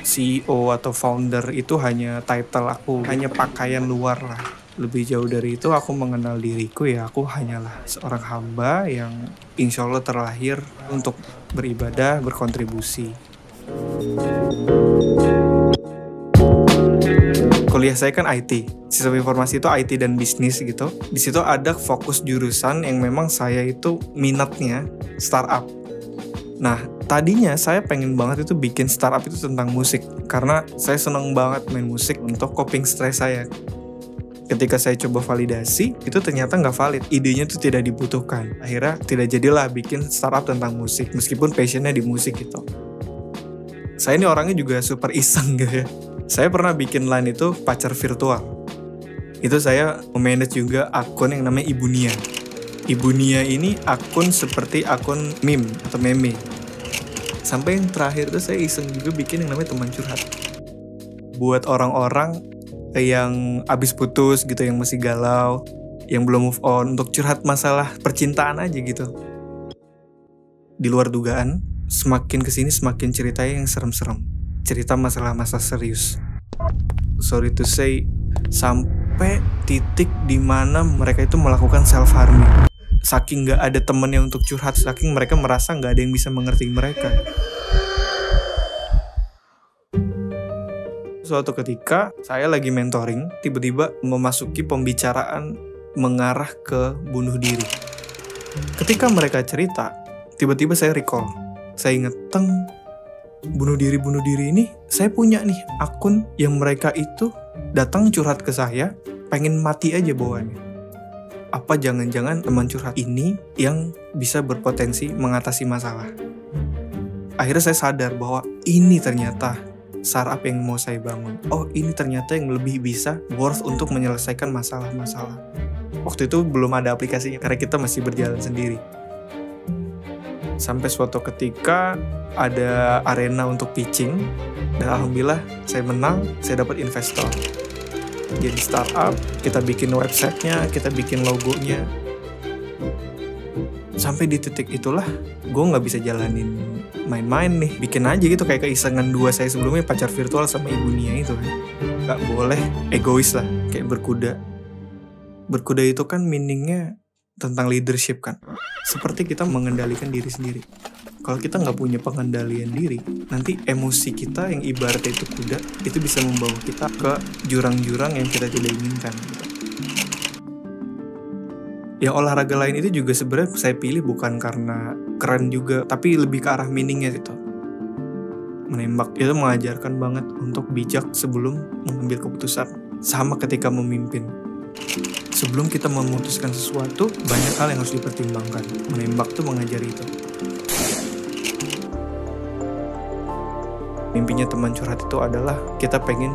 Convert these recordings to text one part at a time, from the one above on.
CEO atau founder itu hanya title aku, hanya pakaian luar lah. Lebih jauh dari itu aku mengenal diriku, ya aku hanyalah seorang hamba yang insya Allah terlahir untuk beribadah, berkontribusi. Kuliah saya kan IT, sistem informasi itu IT dan bisnis gitu. Di situ ada fokus jurusan yang memang saya itu minatnya startup. Nah, tadinya saya pengen banget itu bikin startup itu tentang musik, karena saya seneng banget main musik untuk coping stress saya. Ketika saya coba validasi, itu ternyata nggak valid. Idenya itu tidak dibutuhkan. Akhirnya tidak jadilah bikin startup tentang musik, meskipun passionnya di musik gitu. Saya ini orangnya juga super iseng gitu ya. Saya pernah bikin line itu pacar virtual. Itu saya memanage juga akun yang namanya Ibu Nia. Ibu Nia ini akun seperti akun meme atau meme. Sampai yang terakhir tuh saya iseng juga bikin yang namanya teman curhat. Buat orang-orang yang abis putus gitu, yang masih galau, yang belum move on, untuk curhat masalah percintaan aja gitu. Di luar dugaan, semakin kesini semakin ceritanya yang serem-serem. Cerita masalah-masalah serius. Sorry to say, sampai titik dimana mereka itu melakukan self-harming. Saking gak ada temennya untuk curhat, saking mereka merasa gak ada yang bisa mengerti mereka. Suatu ketika, saya lagi mentoring, tiba-tiba memasuki pembicaraan mengarah ke bunuh diri. Ketika mereka cerita, tiba-tiba saya recall. Saya inget, bunuh diri ini, saya punya nih akun yang mereka itu datang curhat ke saya, pengen mati aja bawaannya. Apa jangan-jangan teman curhat ini yang bisa berpotensi mengatasi masalah? Akhirnya saya sadar bahwa ini ternyata startup yang mau saya bangun. Oh, ini ternyata yang lebih bisa worth untuk menyelesaikan masalah-masalah. Waktu itu belum ada aplikasinya karena kita masih berjalan sendiri. Sampai suatu ketika ada arena untuk pitching, dan alhamdulillah saya menang, saya dapat investor. Jadi startup, kita bikin websitenya, kita bikin logonya. Sampai di titik itulah, gue gak bisa jalanin main-main nih. Bikin aja gitu, kayak keisengan dua saya sebelumnya, pacar virtual sama Ibu Nia itu kan. Gak boleh egois lah, kayak berkuda. Berkuda itu kan meaningnya tentang leadership kan. Seperti kita mengendalikan diri sendiri. Kalau kita nggak punya pengendalian diri, nanti emosi kita yang ibaratnya itu kuda, itu bisa membawa kita ke jurang-jurang yang kita tidak inginkan. Yang olahraga lain itu juga sebenarnya saya pilih bukan karena keren juga, tapi lebih ke arah meaningnya gitu. Menembak itu mengajarkan banget untuk bijak sebelum mengambil keputusan, sama ketika memimpin. Sebelum kita memutuskan sesuatu, banyak hal yang harus dipertimbangkan. Menembak tuh mengajari itu. Mimpinya teman curhat itu adalah kita pengen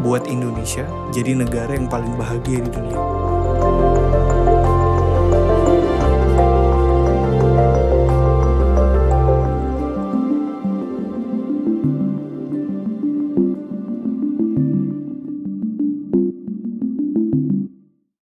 buat Indonesia jadi negara yang paling bahagia di dunia.